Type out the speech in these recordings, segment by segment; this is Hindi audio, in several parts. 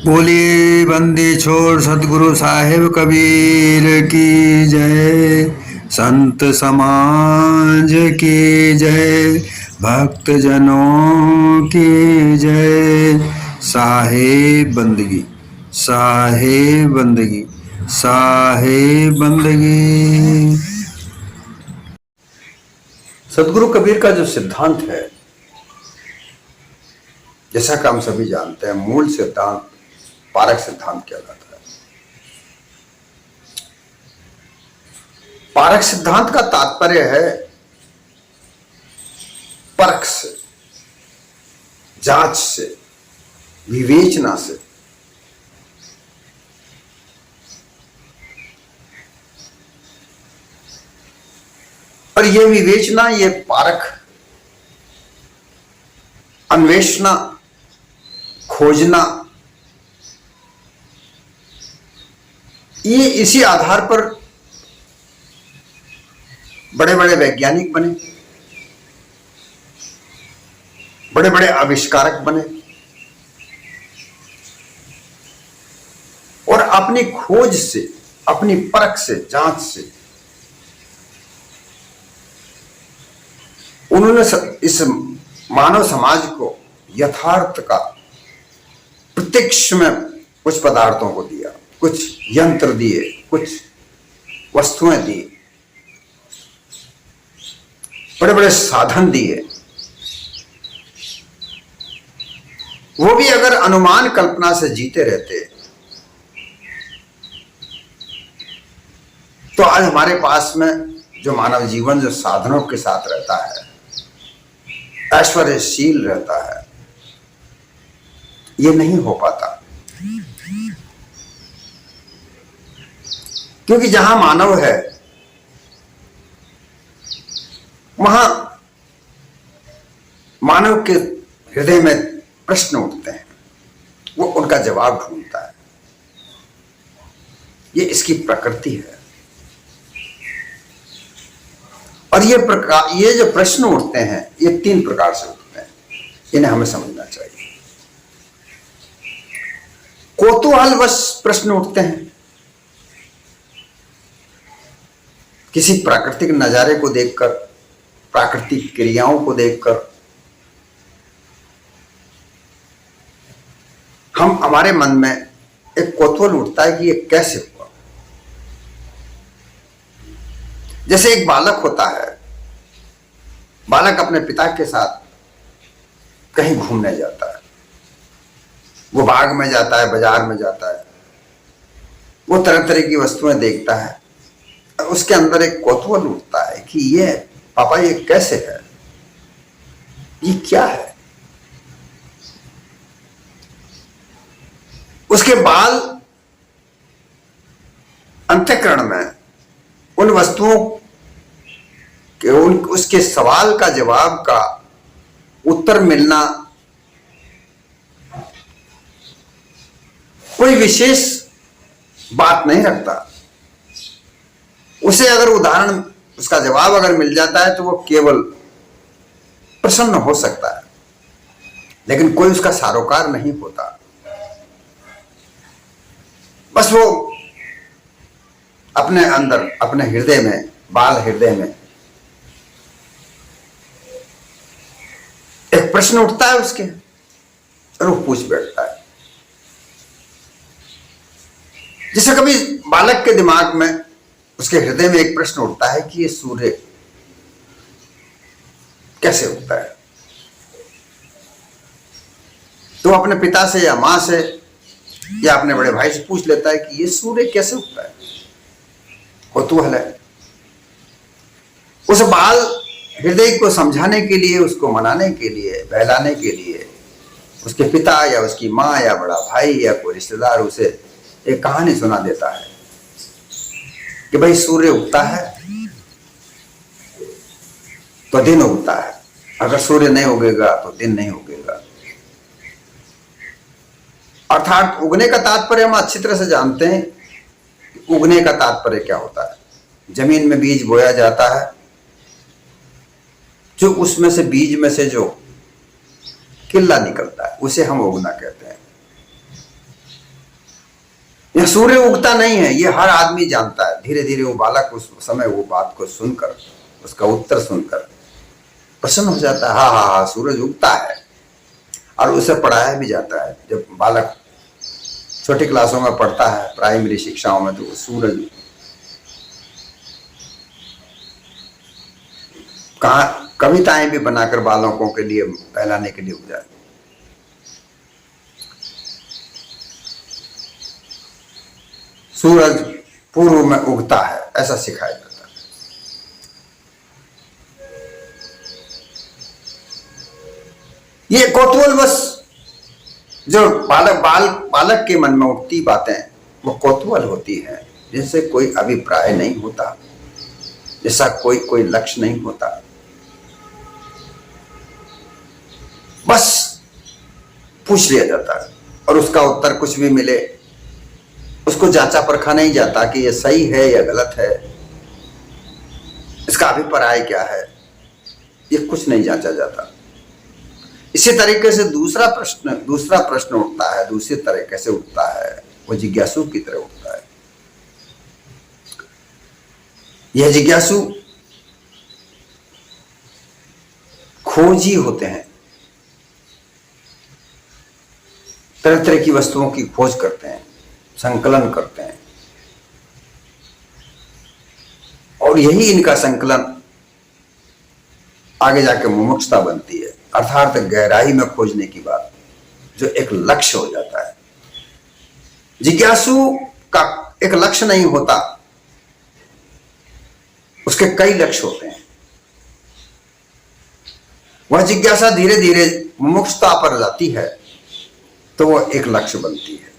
बोलिए बंदी छोड़ सतगुरु साहिब कबीर की जय। संत समाज की जय। भक्त जनों की जय। साहिब बंदगी, साहिब बंदगी, साहिब बंदगी। सदगुरु कबीर का जो सिद्धांत है, जैसा कि हम सभी जानते हैं, मूल सिद्धांत पारक सिद्धांत कहलाता है। पारक सिद्धांत का तात्पर्य है परख से, जांच से, विवेचना से। और यह विवेचना, यह पारख, अन्वेषणा, खोजना, ये इसी आधार पर बड़े बड़े वैज्ञानिक बने, बड़े बड़े आविष्कारक बने और अपनी खोज से, अपनी परख से, जांच से उन्होंने इस मानव समाज को यथार्थ का प्रत्यक्ष में कुछ पदार्थों को दिया, कुछ यंत्र दिए, कुछ वस्तुएं दी, बड़े बड़े साधन दिए। वो भी अगर अनुमान कल्पना से जीते रहते तो आज हमारे पास में जो मानव जीवन जो साधनों के साथ रहता है, ऐश्वर्यशील रहता है, ये नहीं हो पाता। क्योंकि जहां मानव है वहां मानव के हृदय में प्रश्न उठते हैं, वो उनका जवाब ढूंढता है। ये इसकी प्रकृति है। और ये जो प्रश्न उठते हैं, ये 3 प्रकार से उठते हैं। इन्हें हमें समझना चाहिए। कौतूहलवश प्रश्न उठते हैं, किसी प्राकृतिक नजारे को देखकर, प्राकृतिक क्रियाओं को देखकर हमारे मन में एक कौतूहल उठता है कि ये कैसे हुआ। जैसे एक बालक होता है, बालक अपने पिता के साथ कहीं घूमने जाता है, वो बाग में जाता है, बाजार में जाता है, वो तरह तरह की वस्तुएं देखता है। उसके अंदर एक कौतूहल उठता है कि ये पापा, ये कैसे है, ये क्या है। उसके बाद अंतःकरण में उन वस्तुओं के, उसके सवाल का जवाब का उत्तर मिलना कोई विशेष बात नहीं रखता। उसे अगर उदाहरण, उसका जवाब अगर मिल जाता है तो वो केवल प्रसन्न हो सकता है, लेकिन कोई उसका सारोकार नहीं होता। बस वो अपने अंदर, अपने हृदय में, बाल हृदय में एक प्रश्न उठता है उसके, और वो पूछ बैठता है। जैसे कभी बालक के दिमाग में, उसके हृदय में एक प्रश्न उठता है कि ये सूर्य कैसे उगता है। तो अपने पिता से या मां से या अपने बड़े भाई से पूछ लेता है कि ये सूर्य कैसे उगता है। कौतूहल है। उस बाल हृदय को समझाने के लिए, उसको मनाने के लिए, बहलाने के लिए उसके पिता या उसकी मां या बड़ा भाई या कोई रिश्तेदार उसे एक कहानी सुना देता है कि भाई सूर्य उगता है तो दिन उगता है, अगर सूर्य नहीं उगेगा तो दिन नहीं उगेगा। अर्थात उगने का तात्पर्य हम अच्छी तरह से जानते हैं। उगने का तात्पर्य क्या होता है? जमीन में बीज बोया जाता है, जो उसमें से, बीज में से जो किल्ला निकलता है उसे हम उगना कहते हैं। यह सूर्य उगता नहीं है, ये हर आदमी जानता है। धीरे धीरे वो बालक उस समय वो बात को सुनकर, उसका उत्तर सुनकर प्रसन्न हो जाता है। हाँ हाँ हाँ, सूरज उगता है। और उसे पढ़ाया भी जाता है। जब बालक छोटी क्लासों में पढ़ता है, प्राइमरी शिक्षाओं में, तो सूरज कविताएं भी बनाकर बालकों के लिए पहलाने के लिए हो जाए। सूरज पूर्व में उगता है, ऐसा सिखाया जाता है। ये कौतूहलवश जो बालक के मन में उठती बातें, वो कौतूहल होती हैं, जिससे कोई अभिप्राय नहीं होता, जैसा कोई लक्ष्य नहीं होता। बस पूछ लिया जाता है और उसका उत्तर कुछ भी मिले, उसको जांचा परखा नहीं जाता कि ये सही है या गलत है, इसका अभिप्राय क्या है, ये कुछ नहीं जांचा जाता। इसी तरीके से दूसरा प्रश्न उठता है, दूसरी तरीके से उठता है, वो जिज्ञासु की तरह उठता है। यह जिज्ञासु खोजी होते हैं, तरह तरह की वस्तुओं की खोज करते हैं, संकलन करते हैं, और यही इनका संकलन आगे जाके मुमुक्षुता बनती है, अर्थात गहराई में खोजने की बात, जो एक लक्ष्य हो जाता है। जिज्ञासु का एक लक्ष्य नहीं होता, उसके कई लक्ष्य होते हैं। वह जिज्ञासा धीरे धीरे मुमुक्षुता पर जाती है तो वह एक लक्ष्य बनती है।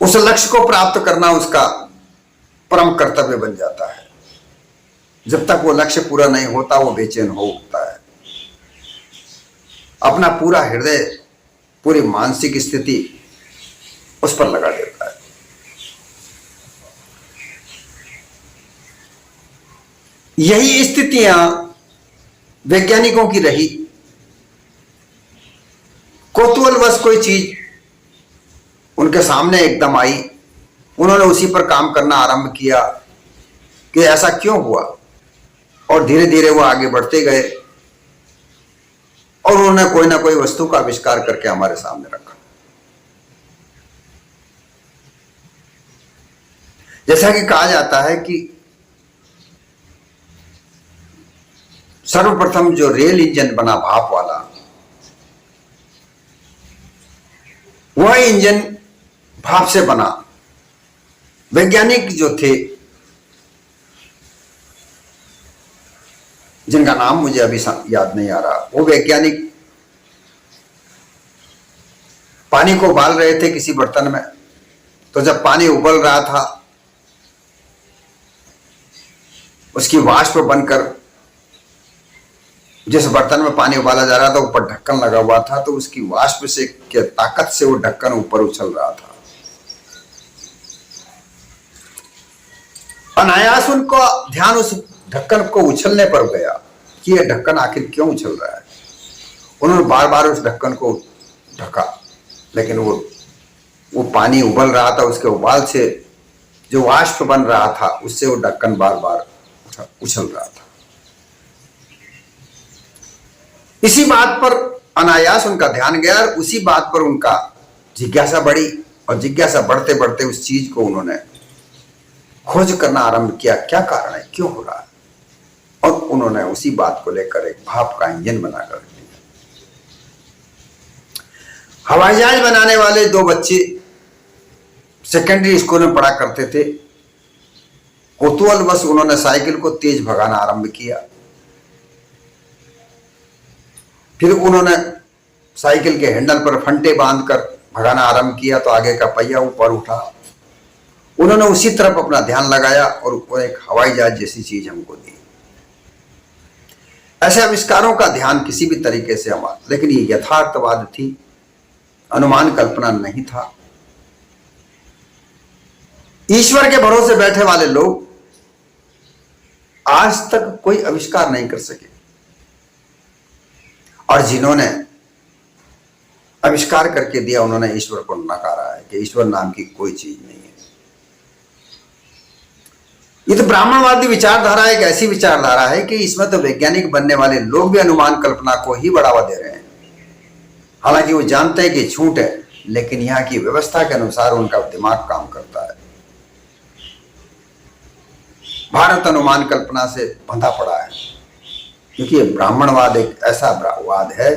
उस लक्ष्य को प्राप्त करना उसका परम कर्तव्य बन जाता है। जब तक वो लक्ष्य पूरा नहीं होता, वो बेचैन हो उठता है, अपना पूरा हृदय, पूरी मानसिक स्थिति उस पर लगा देता है। यही स्थितियां वैज्ञानिकों की रही। कौतूहलवश कोई चीज उनके सामने एकदम आई, उन्होंने उसी पर काम करना आरंभ किया कि ऐसा क्यों हुआ, और धीरे धीरे वो आगे बढ़ते गए और उन्होंने कोई ना कोई वस्तु का आविष्कार करके हमारे सामने रखा। जैसा कि कहा जाता है कि सर्वप्रथम जो रेल इंजन बना भाप वाला, वह इंजन भाप से बना। वैज्ञानिक जो थे, जिनका नाम मुझे अभी याद नहीं आ रहा, वो वैज्ञानिक पानी को उबाल रहे थे किसी बर्तन में। तो जब पानी उबल रहा था, उसकी वाष्प बनकर जिस बर्तन में पानी उबाला जा रहा था, ऊपर ढक्कन लगा हुआ था, तो उसकी वाष्प से के ताकत से वो ढक्कन ऊपर उछल रहा था। अनायास उनका ध्यान उस ढक्कन को उछलने पर गया कि यह ढक्कन आखिर क्यों उछल रहा है। उन्होंने बार बार उस ढक्कन को ढका, लेकिन वो पानी उबल रहा था, उसके उबाल से जो वाष्प बन रहा था, उससे वो ढक्कन बार बार उछल रहा था। इसी बात पर अनायास उनका ध्यान गया और उसी बात पर उनका जिज्ञासा बढ़ी, और जिज्ञासा बढ़ते बढ़ते उस चीज को उन्होंने खोज करना आरंभ किया, क्या कारण है, क्यों हो रहा है, और उन्होंने उसी बात को लेकर एक भाप का इंजन बनाकर दिया। हवाई जहाज बनाने वाले दो बच्चे सेकेंडरी स्कूल में पढ़ा करते थे। कौतूहलवश उन्होंने साइकिल को तेज भगाना आरंभ किया। फिर उन्होंने साइकिल के हैंडल पर फंटे बांधकर भगाना आरंभ किया, तो आगे का पहिया ऊपर उठा। उन्होंने उसी तरफ अपना ध्यान लगाया और वो एक हवाई जहाज जैसी चीज हमको दी। ऐसे आविष्कारों का ध्यान किसी भी तरीके से हमारा, लेकिन ये यथार्थवाद थी, अनुमान कल्पना नहीं था। ईश्वर के भरोसे बैठे वाले लोग आज तक कोई आविष्कार नहीं कर सके, और जिन्होंने आविष्कार करके दिया, उन्होंने ईश्वर को नकारा है कि ईश्वर नाम की कोई चीज नहीं है। ये तो ब्राह्मणवादी विचारधारा एक ऐसी विचारधारा है कि इसमें तो वैज्ञानिक बनने वाले लोग भी अनुमान कल्पना को ही बढ़ावा दे रहे हैं। हालांकि वो जानते हैं कि झूठ है, लेकिन यहाँ की व्यवस्था के अनुसार उनका दिमाग काम करता है। भारत अनुमान कल्पना से बंधा पड़ा है, क्योंकि ब्राह्मणवाद एक ऐसा वाद है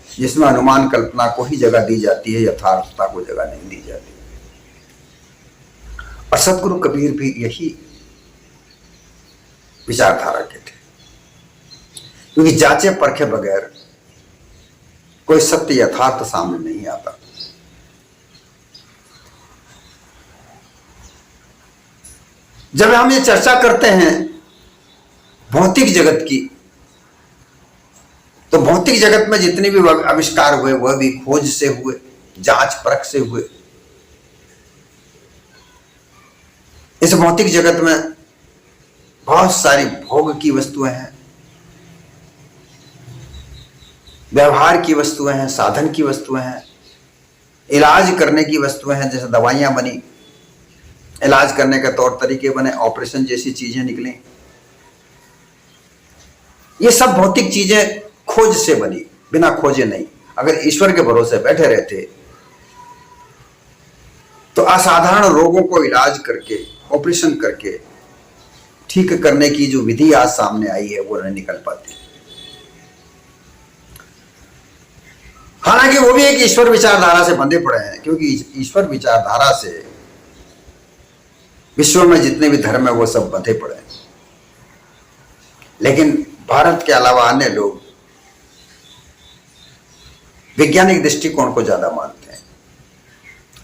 जिसमें अनुमान कल्पना को ही जगह दी जाती है, यथार्थता को जगह नहीं दी जाती। और सदगुरु कबीर भी यही विचारधारा के थे, क्योंकि जांचे परखे बगैर कोई सत्य यथार्थ सामने नहीं आता। जब हम ये चर्चा करते हैं भौतिक जगत की, तो भौतिक जगत में जितने भी आविष्कार हुए वह भी खोज से हुए, जांच परख से हुए। इस भौतिक जगत में बहुत सारी भोग की वस्तुएं हैं, व्यवहार की वस्तुएं हैं, साधन की वस्तुएं हैं, इलाज करने की वस्तुएं हैं, जैसे दवाइयां बनी, इलाज करने के तौर तरीके बने, ऑपरेशन जैसी चीजें निकली। ये सब भौतिक चीजें खोज से बनी, बिना खोजे नहीं। अगर ईश्वर के भरोसे बैठे रहते तो असाधारण रोगों को इलाज करके, ऑपरेशन करके ठीक करने की जो विधि आज सामने आई है वो नहीं निकल पाती। हालांकि वो भी एक ईश्वर विचारधारा से बंधे पड़े हैं, क्योंकि ईश्वर विचारधारा से विश्व में जितने भी धर्म है वो सब बंधे पड़े हैं। लेकिन भारत के अलावा अन्य लोग वैज्ञानिक दृष्टिकोण को ज्यादा मानते हैं,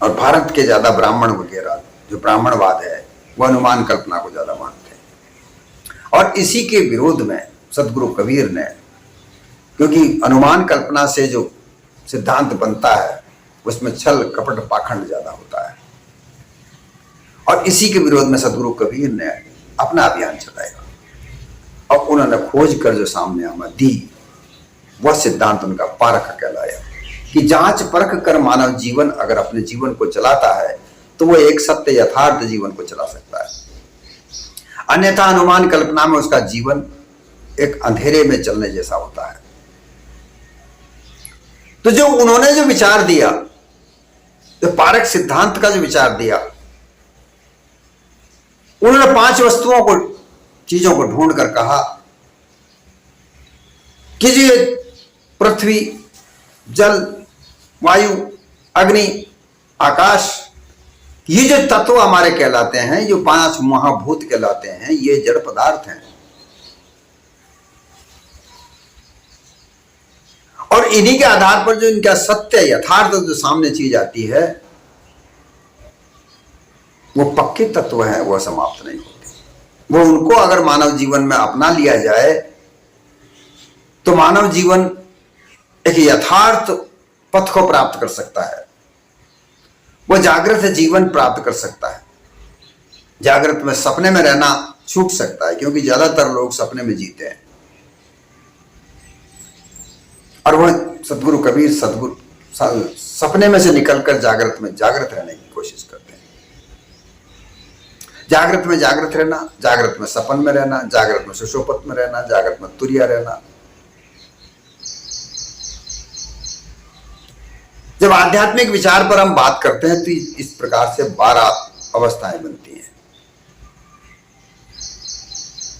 और भारत के ज्यादा ब्राह्मण वगैरह जो ब्राह्मणवाद है वह अनुमान कल्पना को ज्यादा मानते हैं। और इसी के विरोध में सदगुरु कबीर ने, क्योंकि अनुमान कल्पना से जो सिद्धांत बनता है उसमें छल कपट पाखंड ज्यादा होता है, और इसी के विरोध में सदगुरु कबीर ने अपना अभियान चलाया। और उन्होंने खोज कर जो सामने हमें दी वह सिद्धांत उनका पारख कहलाया, कि जांच परख कर मानव जीवन अगर अपने जीवन को चलाता है तो वो एक सत्य यथार्थ जीवन को चला सकता है। अन्यथा अनुमान कल्पना में उसका जीवन एक अंधेरे में चलने जैसा होता है। तो जो उन्होंने जो विचार दिया, जो पारख सिद्धांत का जो विचार दिया, उन्होंने 5 वस्तुओं को, चीजों को ढूंढ कर कहा कि ये पृथ्वी, जल, वायु, अग्नि, आकाश, ये जो तत्व हमारे कहलाते हैं, जो 5 महाभूत कहलाते हैं, ये जड़ पदार्थ हैं। और इन्हीं के आधार पर जो इनका सत्य यथार्थ जो सामने चीज आती है वो पक्के तत्व है, वह समाप्त नहीं होते। वो उनको अगर मानव जीवन में अपना लिया जाए तो मानव जीवन एक यथार्थ पथ को प्राप्त कर सकता है, वो जागृत जीवन प्राप्त कर सकता है। जागृत में सपने में रहना छूट सकता है, क्योंकि ज्यादातर लोग सपने में जीते हैं। और वह सदगुरु कबीर सपने में से निकलकर जागृत में जागृत रहने की कोशिश करते हैं। जागृत में जागृत रहना, जागृत में सपन में रहना, जागृत में सुषुप्त में रहना, जागृत में तुरिया रहना। जब आध्यात्मिक विचार पर हम बात करते हैं तो इस प्रकार से 12 अवस्थाएं बनती हैं।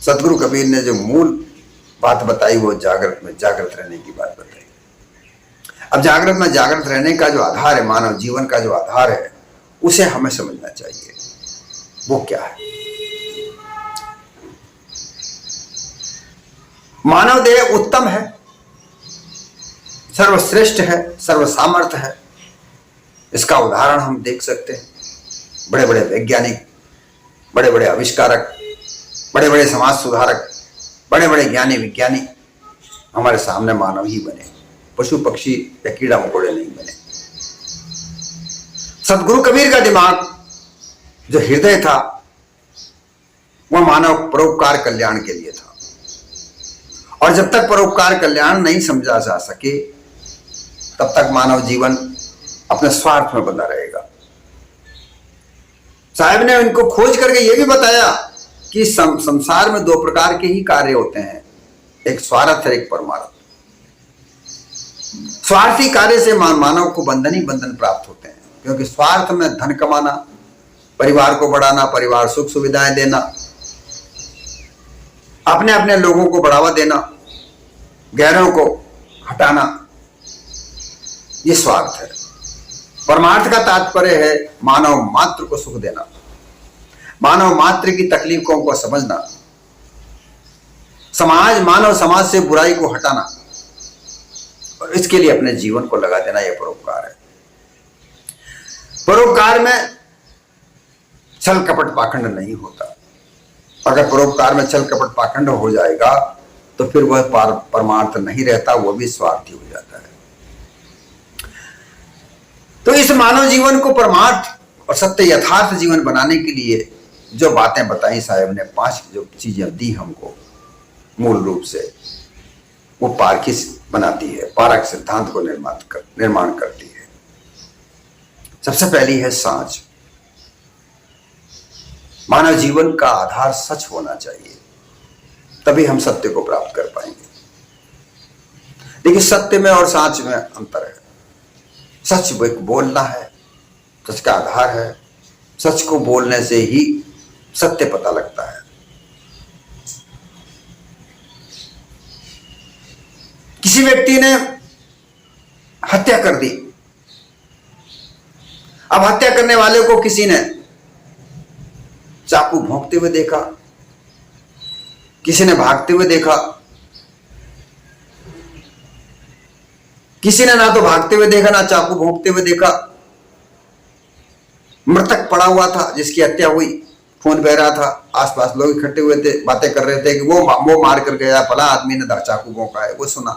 सदगुरु कबीर ने जो मूल बात बताई वो जागृत में जागृत रहने की बात बताई। अब जागृत में जागृत रहने का जो आधार है, मानव जीवन का जो आधार है, उसे हमें समझना चाहिए। वो क्या है? मानव देह उत्तम है, सर्वश्रेष्ठ है, सर्वसामर्थ है। इसका उदाहरण हम देख सकते हैं। बड़े बड़े वैज्ञानिक, बड़े बड़े आविष्कारक, बड़े बड़े समाज सुधारक, बड़े बड़े ज्ञानी विज्ञानी हमारे सामने मानव ही बने, पशु पक्षी या कीड़ा मकोड़े नहीं बने। सदगुरु कबीर का दिमाग, जो हृदय था, वह मानव परोपकार कल्याण के लिए था। और जब तक परोपकार कल्याण नहीं समझा जा सके तब तक मानव जीवन अपने स्वार्थ में बंधा रहेगा। साहब ने उनको खोज करके यह भी बताया कि संसार में दो प्रकार के ही कार्य होते हैं, एक स्वार्थ और एक परमार्थ। स्वार्थी कार्य से मानव को बंधन ही बंधन प्राप्त होते हैं, क्योंकि स्वार्थ में धन कमाना, परिवार को बढ़ाना, परिवार सुख सुविधाएं देना, अपने अपने लोगों को बढ़ावा देना, गैरों को हटाना, ये स्वार्थ है। परमार्थ का तात्पर्य है मानव मात्र को सुख देना, मानव मात्र की तकलीफों को समझना, मानव समाज से बुराई को हटाना और इसके लिए अपने जीवन को लगा देना, यह परोपकार है। परोपकार में छल कपट पाखंड नहीं होता। अगर परोपकार में छल कपट पाखंड हो जाएगा तो फिर वह परमार्थ नहीं रहता, वह भी स्वार्थी हो जाता है। तो इस मानव जीवन को परमार्थ और सत्य यथार्थ जीवन बनाने के लिए जो बातें बताई साहब ने, 5 जो चीजें दी हमको, मूल रूप से वो पारखी बनाती है, पारक सिद्धांत को निर्माण करती है। सबसे पहली है सांच। मानव जीवन का आधार सच होना चाहिए, तभी हम सत्य को प्राप्त कर पाएंगे। देखिए, सत्य में और सांच में अंतर है। सच बोलना है, सच का आधार है। सच को बोलने से ही सत्य पता लगता है। किसी व्यक्ति ने हत्या कर दी, अब हत्या करने वाले को किसी ने चाकू भोंकते हुए देखा, किसी ने भागते हुए देखा, किसी ने ना तो भागते हुए देखा ना चाकू भोंकते हुए देखा। मृतक पड़ा हुआ था जिसकी हत्या हुई, खून बह रहा था, आसपास लोग इकट्ठे हुए थे, बातें कर रहे थे कि वो मार कर गया, फला आदमी ने चाकू भोंका है, वो सुना।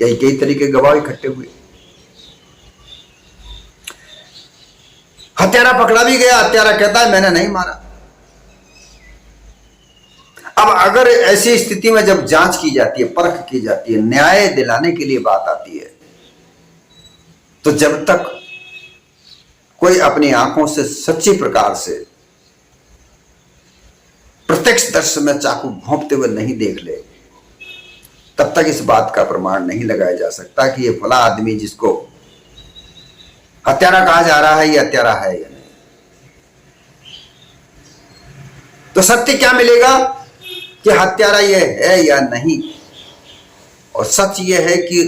कई तरीके गवाह इकट्ठे हुए। हत्यारा पकड़ा भी गया, हत्यारा कहता है मैंने नहीं मारा। अब अगर ऐसी स्थिति में जब जांच की जाती है, परख की जाती है, न्याय दिलाने के लिए बात आती है, तो जब तक कोई अपनी आंखों से सच्ची प्रकार से प्रत्यक्ष दर्शन में चाकू भोंकते हुए नहीं देख ले, तब तक इस बात का प्रमाण नहीं लगाया जा सकता कि ये फला आदमी जिसको हत्यारा कहा जा रहा है, ये हत्यारा है या नहीं। तो सत्य क्या मिलेगा कि हत्यारा ये है या नहीं, और सच ये है कि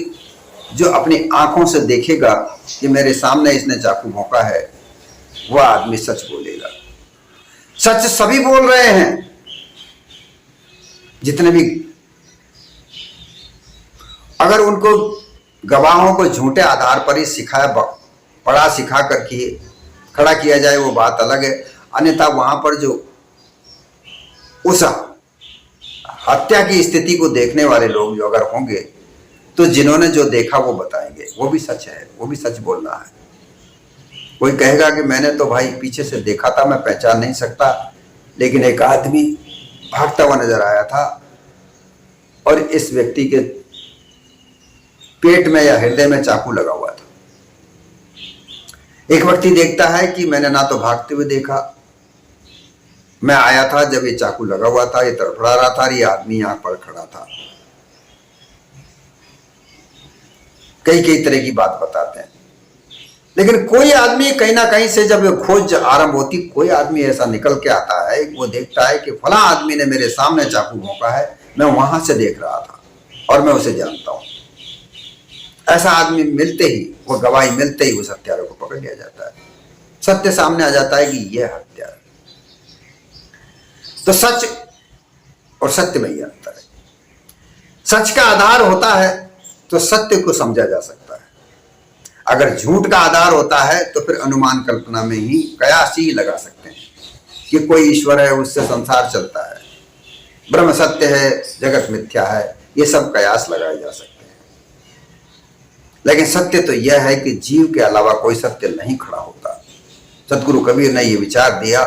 जो अपनी आंखों से देखेगा कि मेरे सामने इसने चाकू भोंका है, वह आदमी सच बोलेगा। सच सभी बोल रहे हैं, जितने भी। अगर उनको गवाहों को झूठे आधार पर ही पढ़ा सिखा करके खड़ा किया जाए, वो बात अलग है। अन्यथा वहां पर जो उस हत्या की स्थिति को देखने वाले लोग जो अगर होंगे, तो जिन्होंने जो देखा वो बताएंगे, वो भी सच है, वो भी सच बोलना है। कोई कहेगा कि मैंने तो भाई पीछे से देखा था, मैं पहचान नहीं सकता, लेकिन एक आदमी भागता हुआ नजर आया था और इस व्यक्ति के पेट में या हृदय में चाकू लगा हुआ था। एक व्यक्ति देखता है कि मैंने ना तो भागते हुए देखा, मैं आया था जब ये चाकू लगा हुआ था, ये तड़फड़ा रहा था, ये आदमी यहां पर खड़ा था। कई तरह की बात बताते हैं, लेकिन कोई आदमी कहीं ना कहीं से जब खोज आरंभ होती, कोई आदमी ऐसा निकल के आता है, वो देखता है कि फला आदमी ने मेरे सामने चाकू भोंका है, मैं वहां से देख रहा था और मैं उसे जानता हूं। ऐसा आदमी मिलते ही, वो गवाही मिलते ही उस हत्यारे को पकड़ लिया जाता है। सत्य सामने आ जाता है कि यह हत्या है। तो सच और सत्य में यह अंतर है। सच का आधार होता है तो सत्य को समझा जा सकता है। अगर झूठ का आधार होता है तो फिर अनुमान कल्पना में ही कयास ही लगा सकते हैं कि कोई ईश्वर है, उससे संसार चलता है, ब्रह्म सत्य है, जगत मिथ्या है, ये सब कयास लगाए जा सकते हैं। लेकिन सत्य तो यह है कि जीव के अलावा कोई सत्य नहीं खड़ा होता। सतगुरु कबीर ने यह विचार दिया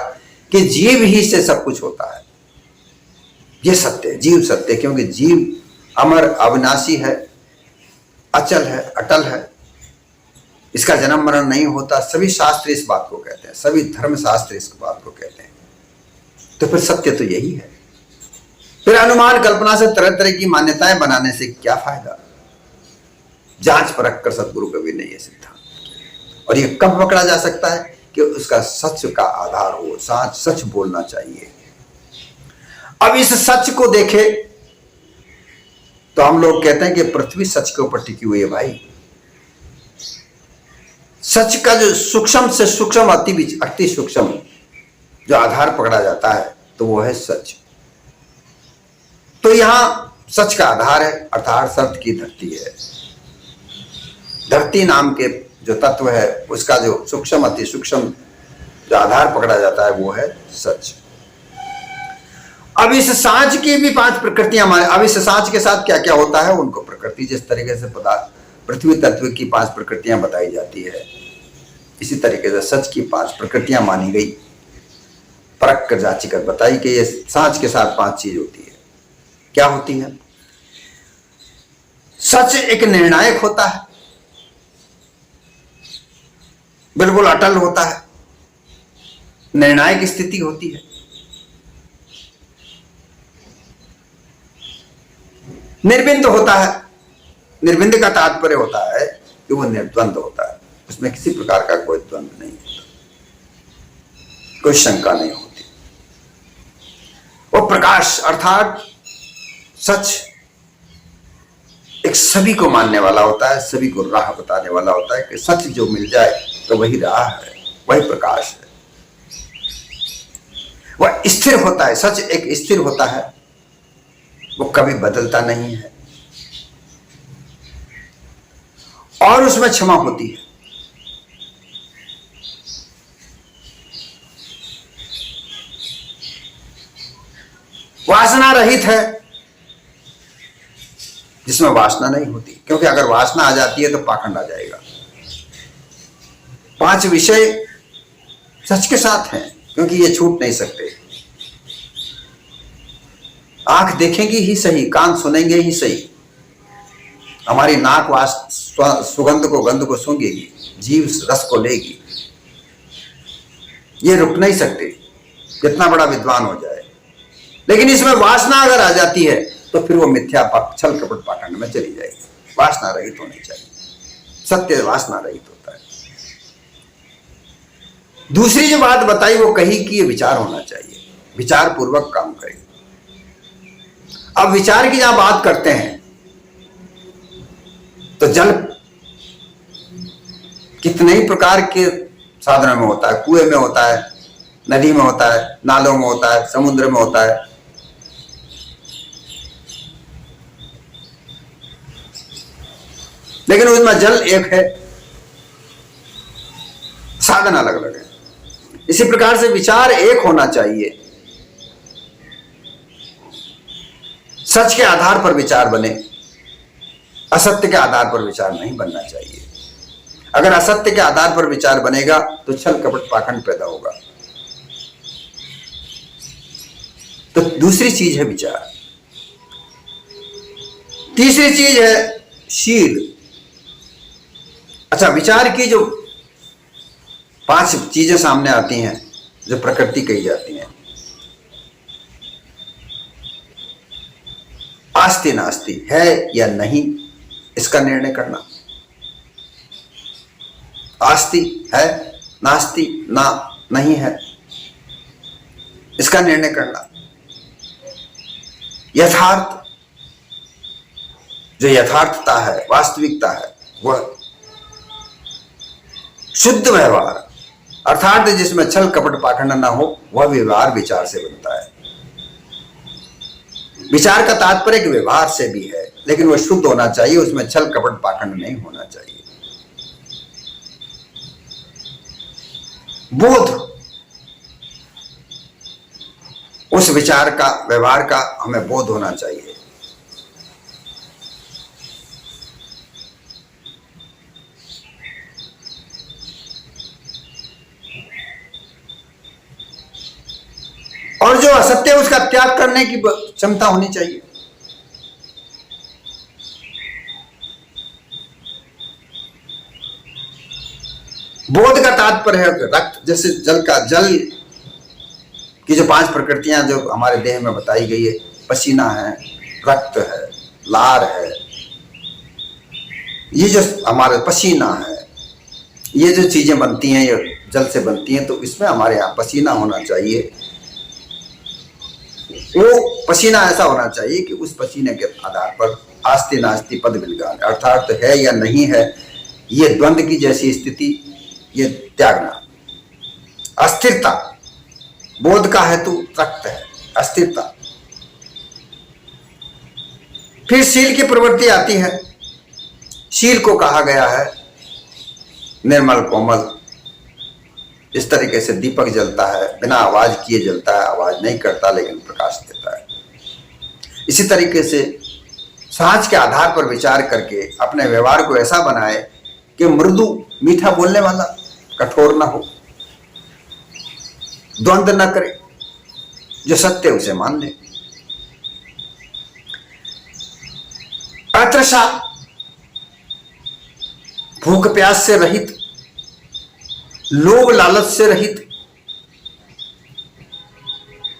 कि जीव ही से सब कुछ होता है। यह सत्य है, जीव सत्य, क्योंकि जीव अमर, अविनाशी है, अचल है, अटल है। इसका जन्म मरण नहीं होता, सभी शास्त्र इस बात को कहते हैं, सभी धर्म शास्त्र इस बात को कहते हैं। तो फिर सत्य तो यही है। फिर अनुमान कल्पना से तरह तरह की मान्यताएं बनाने से क्या फायदा? जांच परख कर सदगुरु कभी नहीं है सिद्धांत। और ये कब पकड़ा जा सकता है? कि उसका सच का आधार हो, सच बोलना चाहिए। अब इस सच को देखे तो हम लोग कहते हैं कि पृथ्वी सच के ऊपर टिकी हुई है भाई। सच का जो सूक्ष्म से सूक्ष्म अति सूक्ष्म जो आधार पकड़ा जाता है तो वो है सच। तो यहां सच का आधार है अर्थात सत्य की धरती है। धरती नाम के जो तत्व है उसका जो सूक्ष्म अति सूक्ष्म जो आधार पकड़ा जाता है वो है सच। अब इस सांच की भी 5 प्रकृतियां माने। अब इस सांच के साथ क्या क्या होता है उनको प्रकृति जिस तरीके से पदार्थ पृथ्वी तत्व की 5 प्रकृतियां बताई जाती है, इसी तरीके से सच की 5 प्रकृतियां मानी गई, परख कर जांच कर बताई कि ये सांच के साथ 5 चीज होती है। क्या होती है? सच एक निर्णायक होता है, बिल्कुल अटल होता है, निर्णायक स्थिति होती है। निर्बिंद होता है। निर्बिंद का तात्पर्य होता है कि वो निर्द्वंद होता है, उसमें किसी प्रकार का कोई द्वंद्व नहीं होता, कोई शंका नहीं होती। वो प्रकाश अर्थात सच एक सभी को मानने वाला होता है, सभी को राह बताने वाला होता है कि सच जो मिल जाए तो वही राह है, वही प्रकाश है। वह स्थिर होता है, सच एक स्थिर होता है, वो कभी बदलता नहीं है और उसमें क्षमा होती है। वासना रहित है, जिसमें वासना नहीं होती, क्योंकि अगर वासना आ जाती है तो पाखंड आ जाएगा। 5 विषय सच के साथ हैं क्योंकि ये छूट नहीं सकते। आंख देखेंगी ही सही, कान सुनेंगे ही सही, हमारी नाक सुगंध को गंध को सूंघेगी, जीभ रस को लेगी, ये रुक नहीं सकते कितना बड़ा विद्वान हो जाए। लेकिन इसमें वासना अगर आ जाती है तो फिर वो मिथ्या छल कपट पाखंड में चली जाएगी। वासना रहित होनी चाहिए, सत्य वासना रहित होता है। दूसरी जो बात बताई वो कही कि ये विचार होना चाहिए, विचार पूर्वक काम करें। अब विचार की जहां बात करते हैं तो जल कितने ही प्रकार के साधनों में होता है, कुएं में होता है, नदी में होता है, नालों में होता है, समुद्र में होता है। लेकिन उसमें जल एक है, साधन अलग अलग है। इसी प्रकार से विचार एक होना चाहिए, सच के आधार पर विचार बने, असत्य के आधार पर विचार नहीं बनना चाहिए। अगर असत्य के आधार पर विचार बनेगा तो छल कपट पाखंड पैदा होगा। तो दूसरी चीज है विचार। तीसरी चीज है शील। अच्छा, विचार की जो 5 चीजें सामने आती हैं जो प्रकृति कही जाती हैं, आस्ति नास्ति, है या नहीं, इसका निर्णय करना। आस्ति है, नास्ति ना नहीं है, इसका निर्णय करना। यथार्थ, जो यथार्थता है, वास्तविकता है, वह शुद्ध व्यवहार अर्थात जिसमें छल कपट पाखंड ना हो, वह व्यवहार विचार से बनता है। विचार का तात्पर्य व्यवहार से भी है, लेकिन वह शुद्ध होना चाहिए, उसमें छल कपट पाखंड नहीं होना चाहिए। बोध, उस विचार का, व्यवहार का हमें बोध होना चाहिए। और जो असत्य है उसका त्याग करने की क्षमता होनी चाहिए। बोध का तात्पर्य है रक्त, जैसे जल की जो 5 प्रकृतियां जो हमारे देह में बताई गई है, पसीना है, रक्त है, लार है, ये जो हमारे पसीना है, ये जो चीजें बनती हैं ये जल से बनती हैं, तो इसमें हमारे यहाँ पसीना होना चाहिए। वो पसीना ऐसा होना चाहिए कि उस पसीने के आधार पर आस्ति नास्ति पद विलगान, अर्थात है या नहीं है, ये द्वंद्व की जैसी स्थिति ये त्यागना। अस्थिरता, बोध का हेतु रक्त है, अस्थिरता। फिर शील की प्रवृत्ति आती है। शील को कहा गया है निर्मल कोमल, इस तरीके से दीपक जलता है, बिना आवाज किए जलता है, आवाज नहीं करता लेकिन प्रकाश देता है। इसी तरीके से सांच के आधार पर विचार करके अपने व्यवहार को ऐसा बनाए कि मृदु मीठा बोलने वाला, कठोर ना हो, द्वंद्व न करे, जो सत्य उसे मान ले। अतृषा, भूख प्यास से रहित, लोभ लालच से रहित,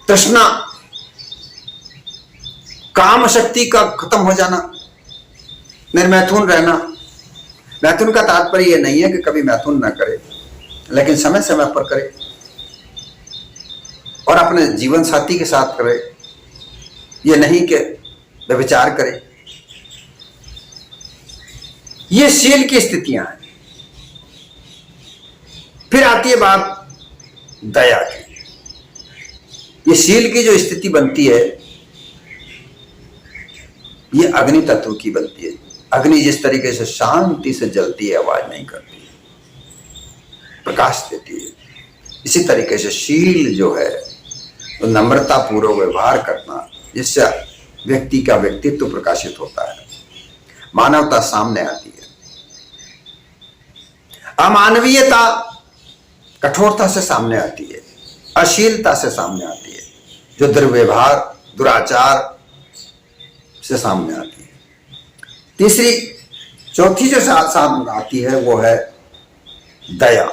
तृष्णा काम शक्ति का खत्म हो जाना, निर्मैथुन रहना। मैथुन का तात्पर्य यह नहीं है कि कभी मैथुन ना करे, लेकिन समय समय पर करे और अपने जीवन साथी के साथ करे, ये नहीं कि व्यभिचार करे। ये शील की स्थितियां हैं। फिर आती है बात दया की। ये शील की जो स्थिति बनती है ये अग्नि तत्व की बनती है। अग्नि जिस तरीके से शांति से जलती है, आवाज नहीं करती, प्रकाश देती है, इसी तरीके से शील जो है तो नम्रता पूर्वक व्यवहार करना, जिससे व्यक्ति का व्यक्तित्व प्रकाशित होता है, मानवता सामने आती है। अमानवीयता कठोरता से सामने आती है, अशीलता से सामने आती है, जो दुर्व्यवहार दुराचार से सामने आती है। चौथी जो सामने आती है वो है दया।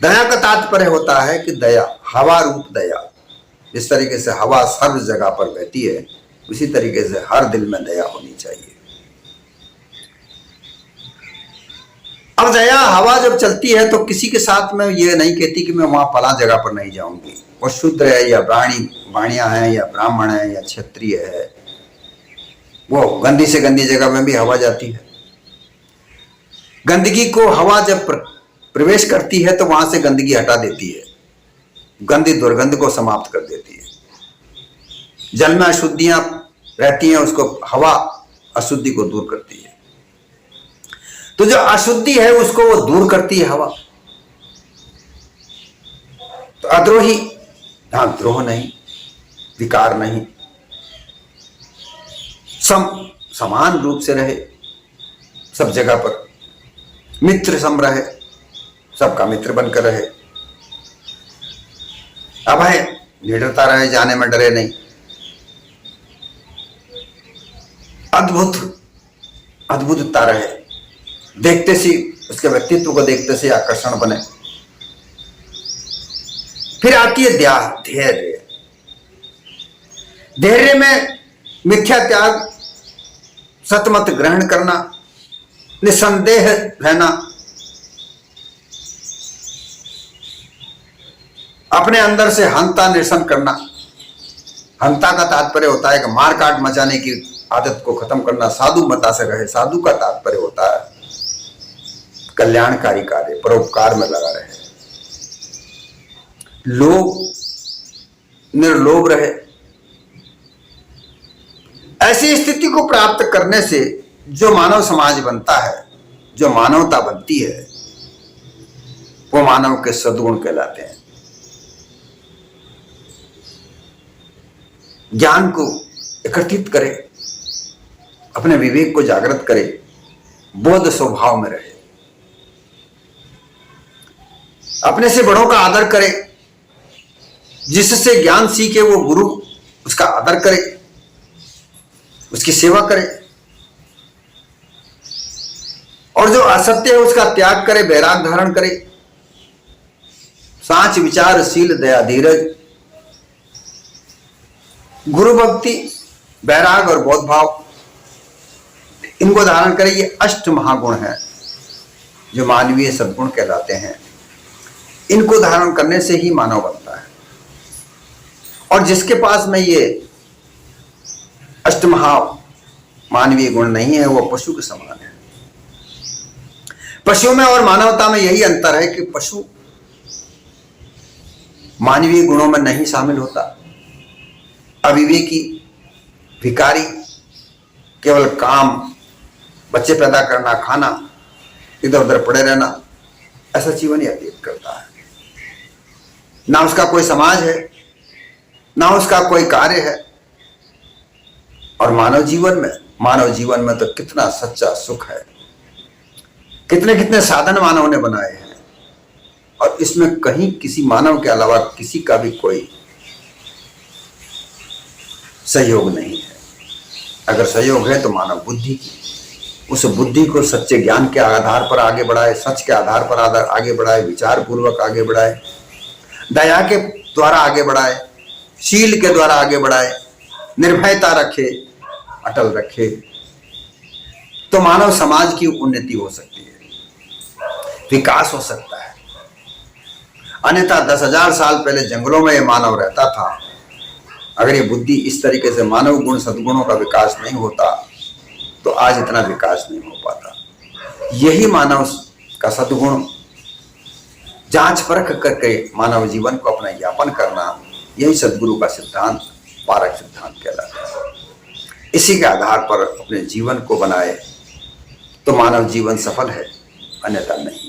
दया का तात्पर्य होता है कि दया, हवा रूप दया। जिस तरीके से हवा सर्व जगह पर बहती है, उसी तरीके से हर दिल में दया होनी चाहिए। अब दया हवा जब चलती है तो किसी के साथ में ये नहीं कहती कि मैं वहां फला जगह पर नहीं जाऊंगी। वो शूद्र है या वाणिया है या ब्राह्मण है या क्षत्रिय है, वो गंदी से गंदी जगह में भी हवा जाती है। गंदगी को हवा जब प्रवेश करती है तो वहां से गंदगी हटा देती है, गंदी दुर्गंध को समाप्त कर देती है। जल में अशुद्धियां रहती हैं, उसको हवा अशुद्धि को दूर करती है। तो जो अशुद्धि है उसको वो दूर करती है हवा। तो अद्रोही, यहां द्रोह नहीं, विकार नहीं, समान रूप से रहे सब जगह पर, मित्र सम रहे, सबका मित्र बनकर रहे, अभय निडरता रहे, जाने में डरे नहीं, अद्भुतता रहे, देखते सी उसके व्यक्तित्व को देखते से आकर्षण बने। फिर आती है धैर्य। धैर्य में मिथ्या त्याग, सतमत ग्रहण करना, निसंदेह रहना, अपने अंदर से हंता निरसन करना। हंता का तात्पर्य होता है कि मार काट मचाने की आदत को खत्म करना, साधु मता से रहे। साधु का तात्पर्य होता है कल्याणकारी कार्य, परोपकार में लगा रहे, निर्लोभ रहे। ऐसी स्थिति को प्राप्त करने से जो मानव समाज बनता है, जो मानवता बनती है, वो मानव के सद्गुण कहलाते हैं। ज्ञान को एकत्रित करे, अपने विवेक को जागृत करे, बोध स्वभाव में रहे, अपने से बड़ों का आदर करे, जिससे ज्ञान सीखे वो गुरु उसका आदर करे, उसकी सेवा करे। और जो असत्य है उसका त्याग करे, वैराग धारण करे, सांच विचारशील दया धीरज, गुरु भक्ति, वैराग और बोध भाव, इनको धारण करे। ये अष्ट महागुण हैं जो मानवीय सद्गुण कहलाते हैं। इनको धारण करने से ही मानव बनता है। और जिसके पास में ये अष्टमहा मानवीय गुण नहीं है वो पशु के समान है। पशु में और मानवता में यही अंतर है कि पशु मानवीय गुणों में नहीं शामिल होता, अविवेकी, भिखारी, केवल काम, बच्चे पैदा करना, खाना, इधर उधर पड़े रहना, ऐसा जीवन ही व्यतीत करता है। ना उसका कोई समाज है, ना उसका कोई कार्य है। और मानव जीवन में तो कितना सच्चा सुख है, कितने कितने साधन मानव ने बनाए हैं, और इसमें कहीं किसी मानव के अलावा किसी का भी कोई सहयोग नहीं है। अगर सहयोग है तो मानव बुद्धि की, उस बुद्धि को सच्चे ज्ञान के आधार पर आगे बढ़ाए, सच के आधार पर आगे बढ़ाए, विचार पूर्वक आगे बढ़ाए, दया के द्वारा आगे बढ़ाए, शील के द्वारा आगे बढ़ाए, निर्भयता रखे, अटल रखे, तो मानव समाज की उन्नति हो सकती है, विकास हो सकता है। अन्यथा 10,000 साल पहले जंगलों में ये मानव रहता था। अगर ये बुद्धि इस तरीके से मानव गुण सद्गुणों का विकास नहीं होता तो आज इतना विकास नहीं हो पाता। यही मानव का सद्गुण जांच परख करके मानव जीवन को अपना यापन करना, यही सद्गुरु का सिद्धांत, पारक सिद्धांत कहलाता है। इसी के आधार पर अपने जीवन को बनाए तो मानव जीवन सफल है, अन्यथा नहीं।